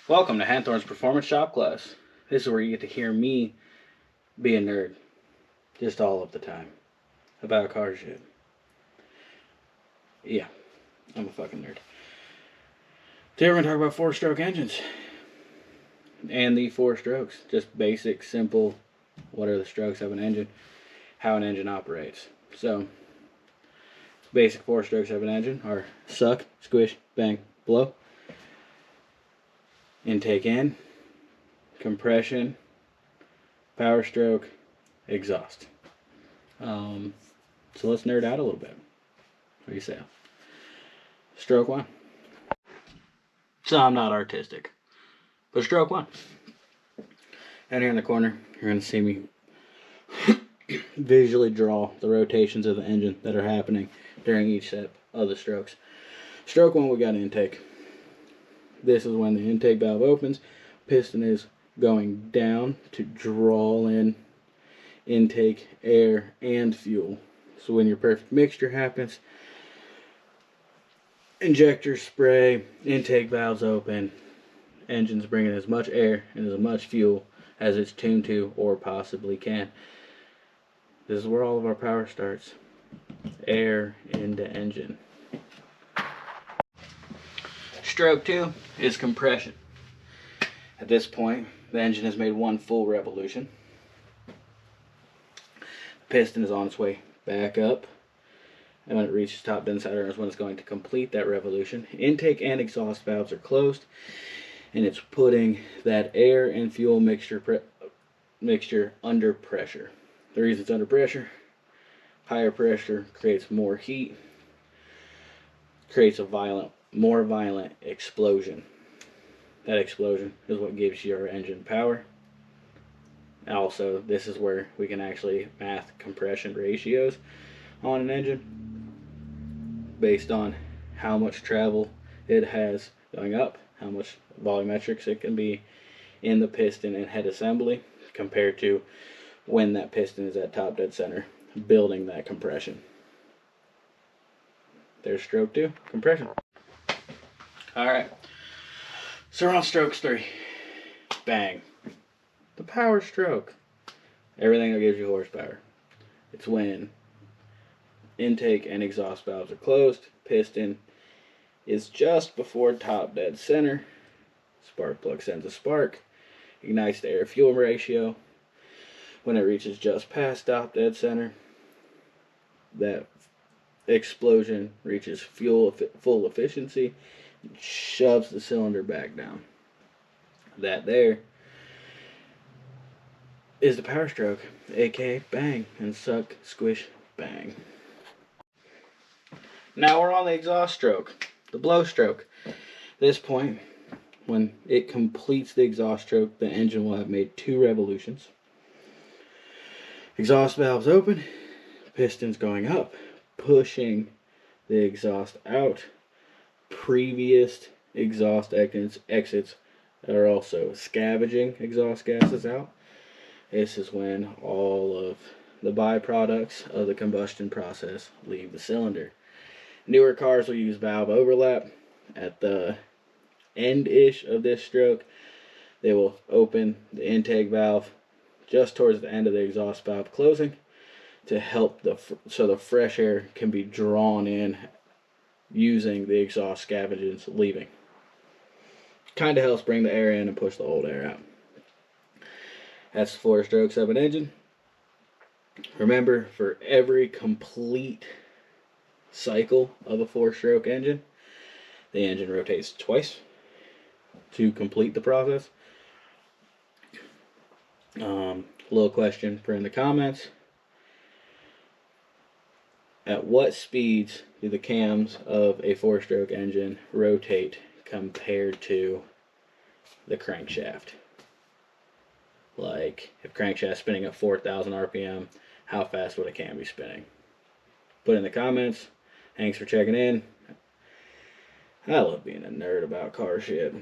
Welcome to Hanthorne's Performance Shop Class. This is where you get to hear me be a nerd. Just all of the time. About car shit. Yeah, I'm a fucking nerd. Today we're going to talk about four-stroke engines. And the four strokes. Just basic, simple, what are the strokes of an engine, how an engine operates. So, basic four strokes of an engine are suck, squish, bang, blow. Intake in, compression, power stroke, exhaust. So let's nerd out a little bit. What do you say? Stroke one. So I'm not artistic, but stroke one. And here in the corner, you're going to see me visually draw the rotations of the engine that are happening during each step of the strokes. Stroke one, we got intake. This is when the intake valve opens, piston is going down to draw in intake, air, and fuel. So when your perfect mixture happens, injectors spray, intake valves open, engine's bringing as much air and as much fuel as it's tuned to or possibly can. This is where all of our power starts. Air into engine. Stroke two is compression. At this point, the engine has made one full revolution. The piston is on its way back up, and when it reaches top dead center is when it's going to complete that revolution. Intake and exhaust valves are closed, and it's putting that air and fuel mixture under pressure. The reason it's under pressure, higher pressure creates more heat, creates a more violent explosion. That explosion is what gives your engine power. Also, this is where we can actually math compression ratios on an engine based on how much travel it has going up, how much volumetrics it can be in the piston and head assembly compared to when that piston is at top dead center building that compression. There's stroke two, compression. Alright, so we're on strokes three. Bang. The power stroke. Everything that gives you horsepower. It's when intake and exhaust valves are closed, piston is just before top dead center, spark plug sends a spark, ignites the air fuel ratio. When it reaches just past top dead center, that explosion reaches full efficiency, shoves the cylinder back down. That there is the power stroke, aka bang and suck, squish, bang. Now we're on the exhaust stroke, the blow stroke. At this point, when it completes the exhaust stroke, the engine will have made two revolutions. Exhaust valves open, pistons going up, pushing the exhaust out. Previous exhaust exits are also scavenging exhaust gases out. This is when all of the byproducts of the combustion process leave the cylinder. Newer cars will use valve overlap. At the end-ish of this stroke, they will open the intake valve just towards the end of the exhaust valve closing to help so the fresh air can be drawn in using the exhaust scavengers leaving. Kind of helps bring the air in and push the old air out. That's the four strokes of an engine. Remember, for every complete cycle of a four-stroke engine, the engine rotates twice to complete the process. Little question for in the comments. At what speeds do the cams of a four-stroke engine rotate compared to the crankshaft? Like, if crankshaft spinning at 4,000 RPM, how fast would a cam be spinning? Put in the comments. Thanks for checking in. I love being a nerd about car shit.